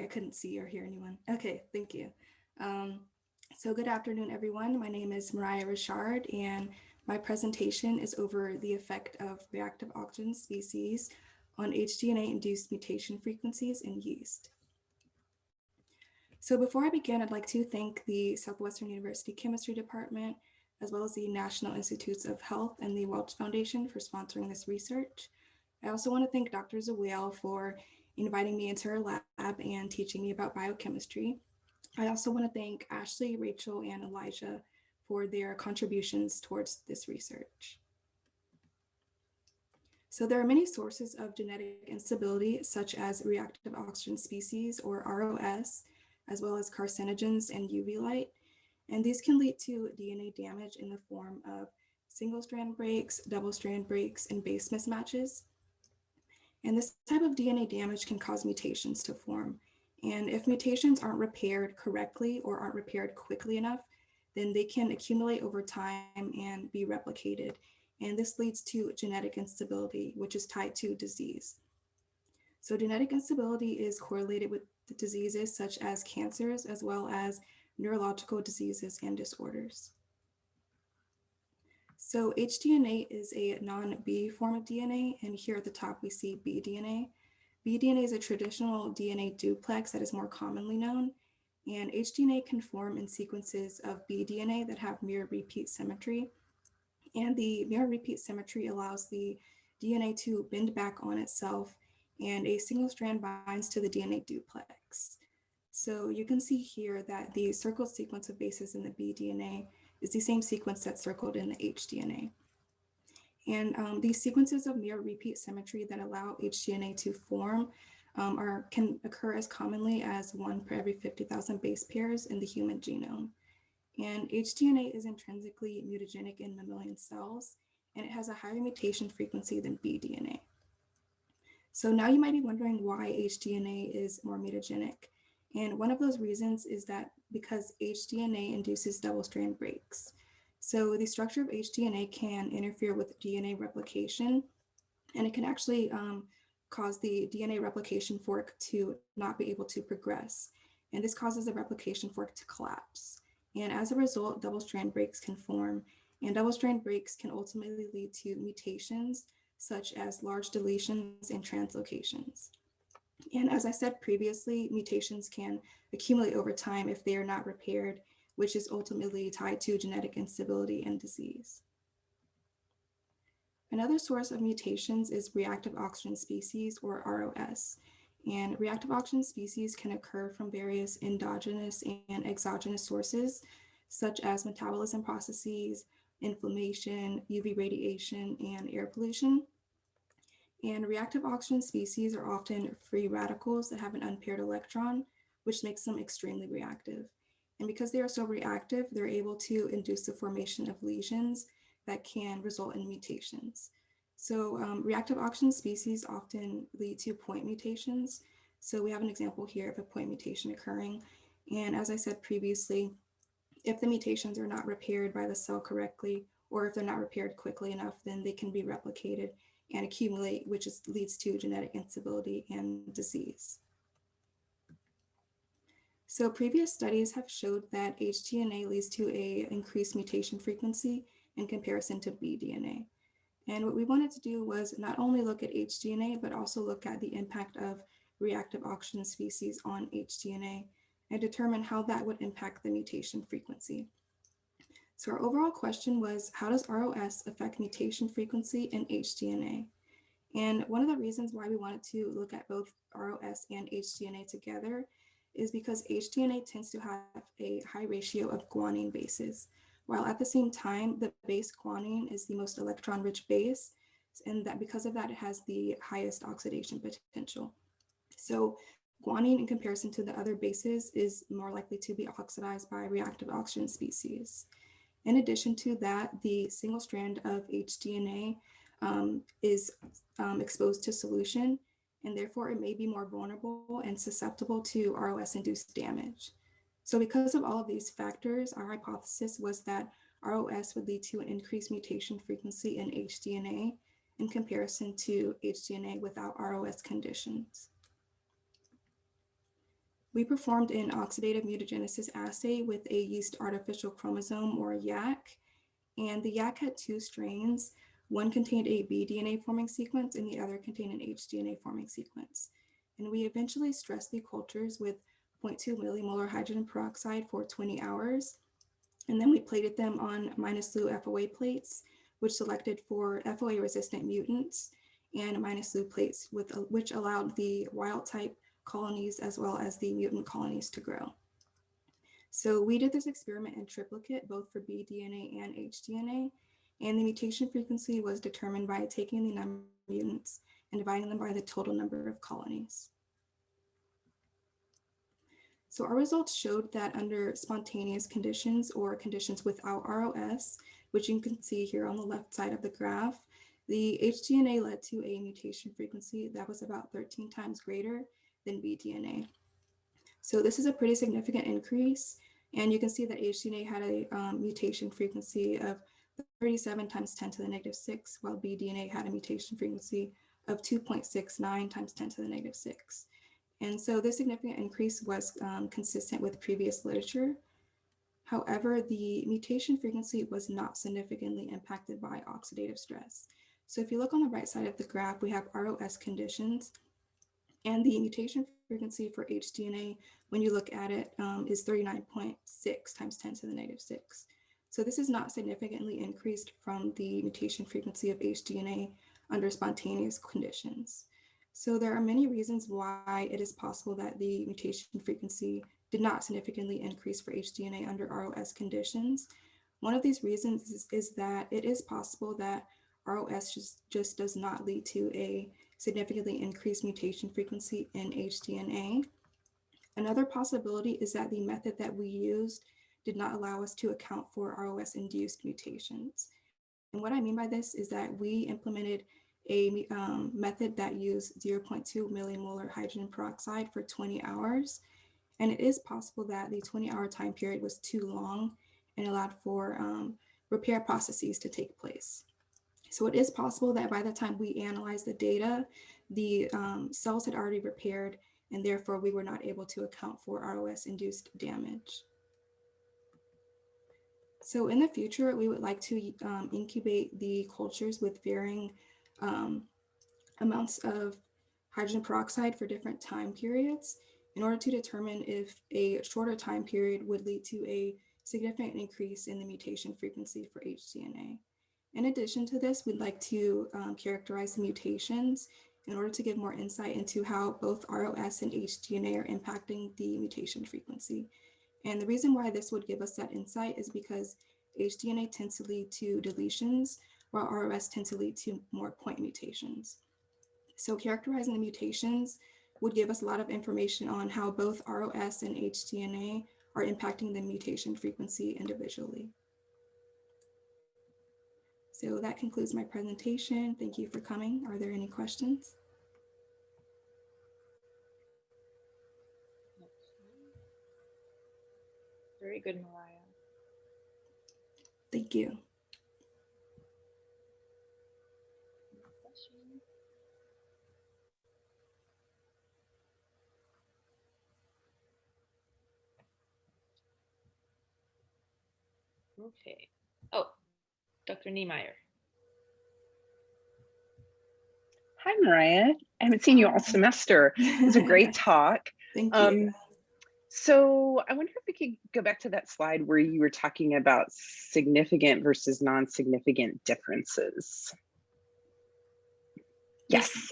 I couldn't see or hear anyone. Okay, thank you. Um, so good afternoon, everyone. My name is Mariah Richard, and my presentation is over the effect of reactive oxygen species on H-DNA-induced mutation frequencies in yeast. So before I begin, I'd like to thank the Southwestern University Chemistry Department, as well as the National Institutes of Health and the Welch Foundation for sponsoring this research. I also want to thank Dr. Zawale for inviting me into her lab and teaching me about biochemistry. I also want to thank Ashley, Rachel, and Elijah for their contributions towards this research. So there are many sources of genetic instability, such as reactive oxygen species, or ROS, as well as carcinogens and UV light. And these can lead to DNA damage in the form of single-strand breaks, double-strand breaks, and base mismatches. And this type of DNA damage can cause mutations to form. And if mutations aren't repaired correctly or aren't repaired quickly enough, then they can accumulate over time and be replicated. And this leads to genetic instability, which is tied to disease. So genetic instability is correlated with diseases such as cancers, as well as neurological diseases and disorders. So HDNA is a non-B form of DNA, and here at the top we see bDNA. bDNA is a traditional DNA duplex that is more commonly known, and HDNA can form in sequences of bDNA that have mirror repeat symmetry. And the mirror repeat symmetry allows the DNA to bend back on itself, and a single strand binds to the DNA duplex. So you can see here that the circled sequence of bases in the bDNA is the same sequence that's circled in the HDNA. And these sequences of mirror repeat symmetry that allow HDNA to form can occur as commonly as 1 per every 50,000 base pairs in the human genome. And HDNA is intrinsically mutagenic in mammalian cells, and it has a higher mutation frequency than bDNA. So now you might be wondering why HDNA is more mutagenic. And one of those reasons is that because HDNA induces double-strand breaks. So the structure of HDNA can interfere with DNA replication, and it can actually cause the DNA replication fork to not be able to progress. And this causes the replication fork to collapse. And as a result, double-strand breaks can form, and double-strand breaks can ultimately lead to mutations, such as large deletions and translocations. And as I said previously, mutations can accumulate over time if they are not repaired, which is ultimately tied to genetic instability and disease. Another source of mutations is reactive oxygen species, or ROS. And reactive oxygen species can occur from various endogenous and exogenous sources, such as metabolism processes, inflammation, UV radiation, and air pollution. And reactive oxygen species are often free radicals that have an unpaired electron, which makes them extremely reactive. And because they are so reactive, they're able to induce the formation of lesions that can result in mutations. So reactive oxygen species often lead to point mutations. So we have an example here of a point mutation occurring. And as I said previously, if the mutations are not repaired by the cell correctly, or if they're not repaired quickly enough, then they can be replicated and accumulate, which leads to genetic instability and disease. So previous studies have showed that HDNA leads to an increased mutation frequency in comparison to bDNA. And what we wanted to do was not only look at HDNA, but also look at the impact of reactive oxygen species on HDNA and determine how that would impact the mutation frequency. So our overall question was, how does ROS affect mutation frequency in HDNA? And one of the reasons why we wanted to look at both ROS and HDNA together is because HDNA tends to have a high ratio of guanine bases, while at the same time, the base guanine is the most electron-rich base, and that because of that, it has the highest oxidation potential. So guanine, in comparison to the other bases, is more likely to be oxidized by reactive oxygen species. In addition to that, the single strand of HDNA is exposed to solution, and therefore it may be more vulnerable and susceptible to ROS-induced damage. So because of all of these factors, our hypothesis was that ROS would lead to an increased mutation frequency in HDNA in comparison to HDNA without ROS conditions. We performed an oxidative mutagenesis assay with a yeast artificial chromosome, or YAC, and the YAC had two strains. One contained a bDNA forming sequence and the other contained an H-DNA forming sequence. And we eventually stressed the cultures with 0.2 millimolar hydrogen peroxide for 20 hours. And then we plated them on -Lu FOA plates, which selected for FOA resistant mutants, and -Lu plates which allowed the wild type colonies as well as the mutant colonies to grow. So we did this experiment in triplicate, both for bDNA and H-DNA, and the mutation frequency was determined by taking the number of mutants and dividing them by the total number of colonies. So our results showed that under spontaneous conditions or conditions without ROS, which you can see here on the left side of the graph, the H-DNA led to a mutation frequency that was about 13 times greater than bDNA. So this is a pretty significant increase, and you can see that H-DNA had a mutation frequency of 37 times 10 to the -6, while bDNA had a mutation frequency of 2.69 times 10 to the -6. And so this significant increase was consistent with previous literature. However, the mutation frequency was not significantly impacted by oxidative stress. So if you look on the right side of the graph, we have ROS conditions, and the mutation frequency for H-DNA, when you look at it, is 39.6 times 10 to the -6. So this is not significantly increased from the mutation frequency of H-DNA under spontaneous conditions. So there are many reasons why it is possible that the mutation frequency did not significantly increase for H-DNA under ROS conditions. One of these reasons is that it is possible that ROS just does not lead to a significantly increased mutation frequency in H-DNA. Another possibility is that the method that we used did not allow us to account for ROS-induced mutations. And what I mean by this is that we implemented a method that used 0.2 millimolar hydrogen peroxide for 20 hours. And it is possible that the 20-hour time period was too long and allowed for repair processes to take place. So it is possible that by the time we analyzed the data, the cells had already repaired, and therefore we were not able to account for ROS-induced damage. So in the future, we would like to incubate the cultures with varying amounts of hydrogen peroxide for different time periods in order to determine if a shorter time period would lead to a significant increase in the mutation frequency for H-DNA. In addition to this, we'd like to characterize the mutations in order to give more insight into how both ROS and H-DNA are impacting the mutation frequency. And the reason why this would give us that insight is because H-DNA tends to lead to deletions, while ROS tends to lead to more point mutations. So characterizing the mutations would give us a lot of information on how both ROS and H-DNA are impacting the mutation frequency individually. So that concludes my presentation. Thank you for coming. Are there any questions? Very good, Mariah. Thank you. Okay. Oh, Dr. Niemeyer. Hi, Mariah. I haven't seen you all semester. It was a great talk. Thank you. So I wonder if we could go back to that slide where you were talking about significant versus non-significant differences. Yes.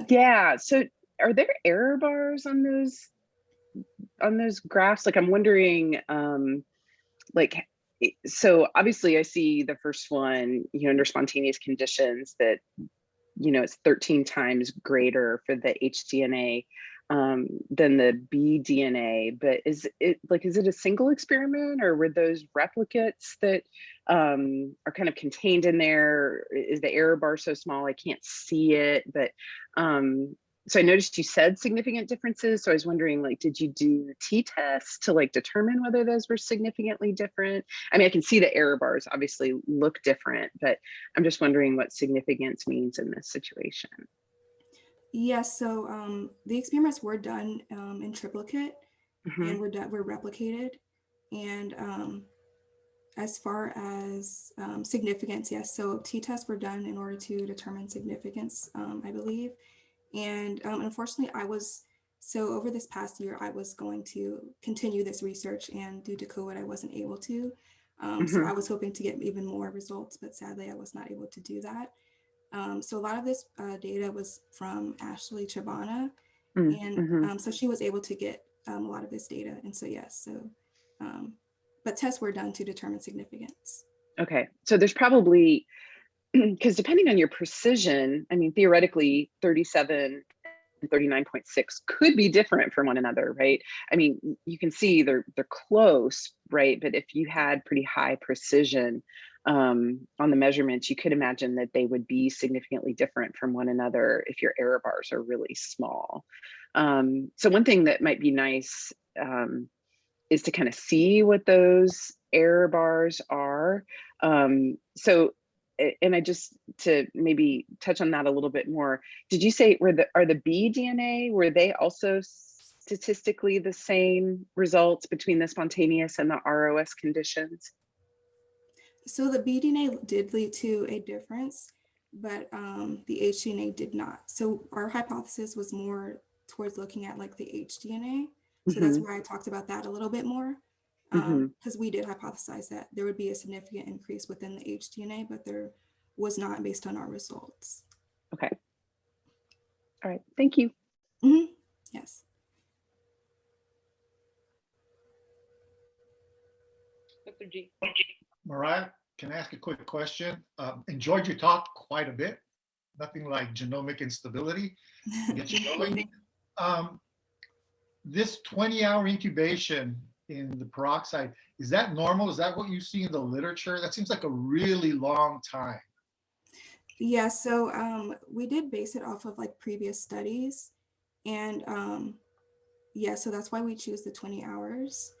Yeah. So are there error bars on those graphs? Like I'm wondering, so obviously I see the first one, under spontaneous conditions that, it's 13 times greater for the H-DNA than the bDNA, but is it a single experiment, or were those replicates that are kind of contained in there? Is the error bar so small I can't see it? But so I noticed you said significant differences. So I was wondering, did you do t-tests to determine whether those were significantly different? I mean, I can see the error bars obviously look different, but I'm just wondering what significance means in this situation. Yes, so the experiments were done in triplicate, and we're replicated. And as far as significance, yes, so t-tests were done in order to determine significance, I believe. And unfortunately, so over this past year, I was going to continue this research, and due to COVID, I wasn't able to. So I was hoping to get even more results, but sadly, I was not able to do that. So a lot of this data was from Ashley Chabana, and so she was able to get a lot of this data. And so yes, but tests were done to determine significance. Okay, so there's probably, because depending on your precision, I mean, theoretically 37 and 39.6 could be different from one another, right? I mean, you can see they're close, right? But if you had pretty high precision on the measurements, you could imagine that they would be significantly different from one another if your error bars are really small. So one thing that might be nice is to kind of see what those error bars are. And I just, to maybe touch on that a little bit more, did you say are the B DNA, were they also statistically the same results between the spontaneous and the ROS conditions? So the B DNA did lead to a difference, but the H-DNA did not. So our hypothesis was more towards looking at like the H-DNA. So that's why I talked about that a little bit more, because we did hypothesize that there would be a significant increase within the H-DNA, but there was not based on our results. Okay. All right, thank you. Yes. Dr. G. Mariah, can I ask a quick question? Enjoyed your talk quite a bit. Nothing like genomic instability to get you going. This 20-hour incubation in the peroxide, is that normal? Is that what you see in the literature? That seems like a really long time. Yeah, so we did base it off of like previous studies. And yeah, so that's why we choose the 20 hours.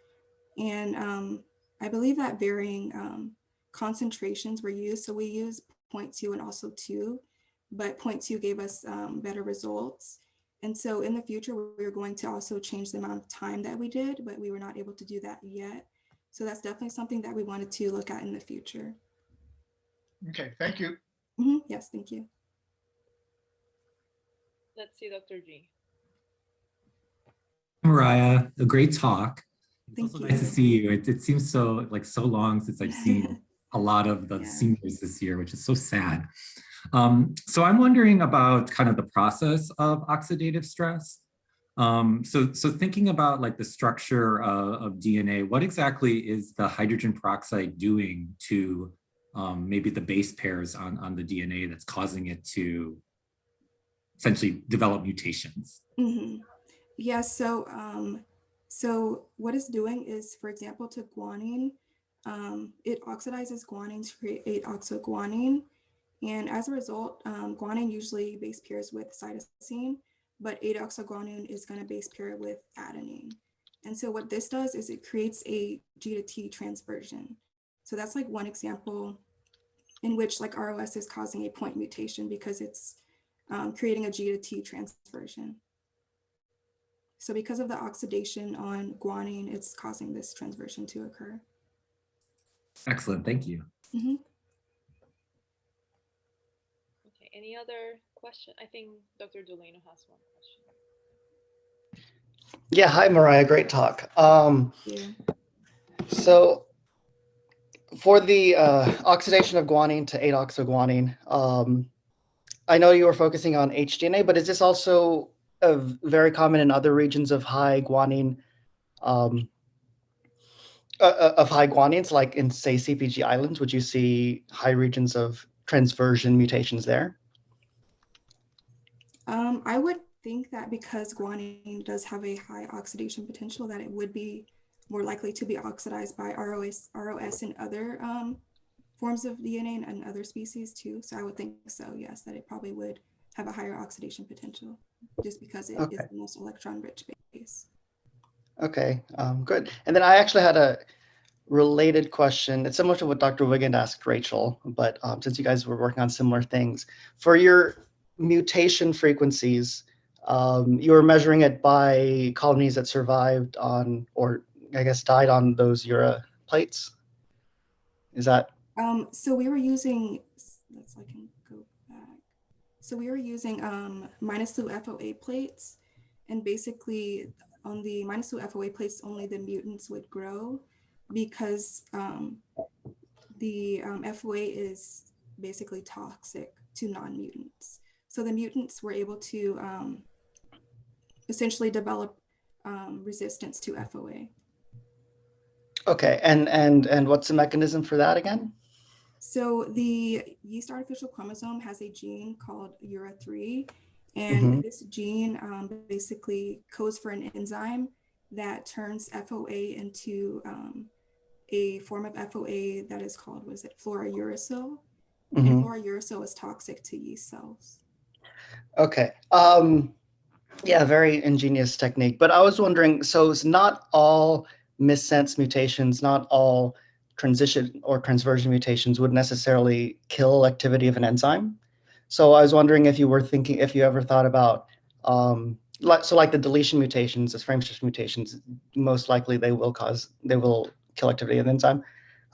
And I believe that varying concentrations were used. So we used 0.2 and also 2, but 0.2 gave us better results. And so in the future, we were going to also change the amount of time that we did, but we were not able to do that yet. So that's definitely something that we wanted to look at in the future. Okay, thank you. Yes, thank you. Let's see, Dr. G. Mariah, a great talk. It's Thank also you. nice to see you. It seems so long since I've seen a lot of the seniors this year, which is so sad. So I'm wondering about kind of the process of oxidative stress. So thinking about like the structure of DNA, what exactly is the hydrogen peroxide doing to maybe the base pairs on the DNA that's causing it to essentially develop mutations? Yeah, so what it's doing is, for example, to guanine, it oxidizes guanine to create 8-oxoguanine. And as a result, guanine usually base pairs with cytosine, but 8-oxoguanine is going to base pair with adenine. And so what this does is it creates a G to T transversion. So that's like one example in which like ROS is causing a point mutation because it's creating a G to T transversion. So because of the oxidation on guanine, it's causing this transversion to occur. Excellent, thank you. Okay, any other question? I think Dr. Delano has one question. Yeah, hi Mariah, great talk. Yeah. So for the oxidation of guanine to 8-oxoguanine, I know you were focusing on H-DNA, but is this also very common in other regions of high guanine, like in say CPG islands? Would you see high regions of transversion mutations there? I would think that because guanine does have a high oxidation potential, that it would be more likely to be oxidized by ROS and other forms of DNA and other species too. So I would think so, yes, that it probably would have a higher oxidation potential just because it is the most electron-rich base. Okay, good. And then I actually had a related question. It's similar to what Dr. Wiggand asked Rachel, but since you guys were working on similar things, for your mutation frequencies, you were measuring it by colonies that survived on, or I guess died on those Ura plates. Is that? So we were using, so I can go back. So we were using -2 FOA plates, and basically on the -2 FOA plates, only the mutants would grow because the FOA is basically toxic to non-mutants. So the mutants were able to essentially develop resistance to FOA. Okay, and what's the mechanism for that again? So the yeast artificial chromosome has a gene called URA3, and this gene basically codes for an enzyme that turns FOA into a form of FOA that is called, what is it, fluorouracil? And fluorouracil is toxic to yeast cells. Okay. Yeah, very ingenious technique. But I was wondering, so it's not all missense mutations, not all transition or transversion mutations would necessarily kill activity of an enzyme. So I was wondering if you were thinking, if you ever thought about, like the deletion mutations, the frame shift mutations, most likely they will kill activity of the enzyme.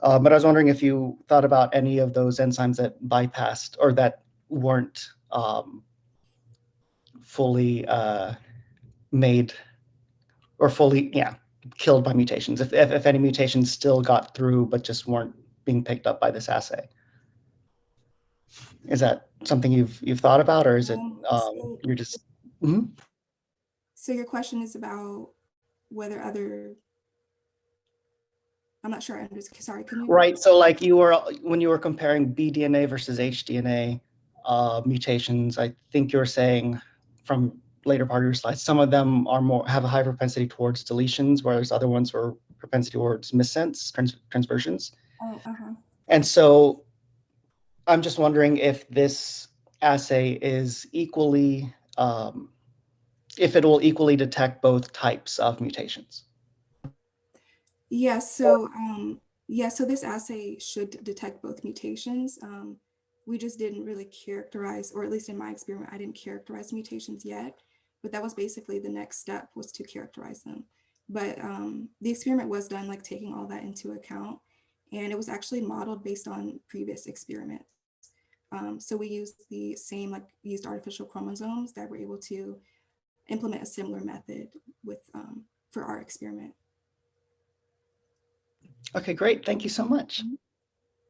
But I was wondering if you thought about any of those enzymes that bypassed or that weren't fully made or fully, killed by mutations. If any mutations still got through but just weren't being picked up by this assay. Is that something you've thought about, or is it you're just? So your question is about whether other. I'm not sure. Sorry, can you? Right. So like when you were comparing bDNA versus H-DNA mutations, I think you were saying from later part of your slides, some of them have a high propensity towards deletions, whereas other ones were propensity towards missense, transversions. Oh, And so I'm just wondering if this assay is equally, if it will equally detect both types of mutations. Yeah, so so this assay should detect both mutations. We just didn't really characterize, or at least in my experiment, I didn't characterize mutations yet, but that was basically the next step, was to characterize them. But the experiment was done like taking all that into account, and it was actually modeled based on previous experiments. So we used the same like yeast artificial chromosomes that were able to implement a similar method with for our experiment. Okay, great. Thank you so much.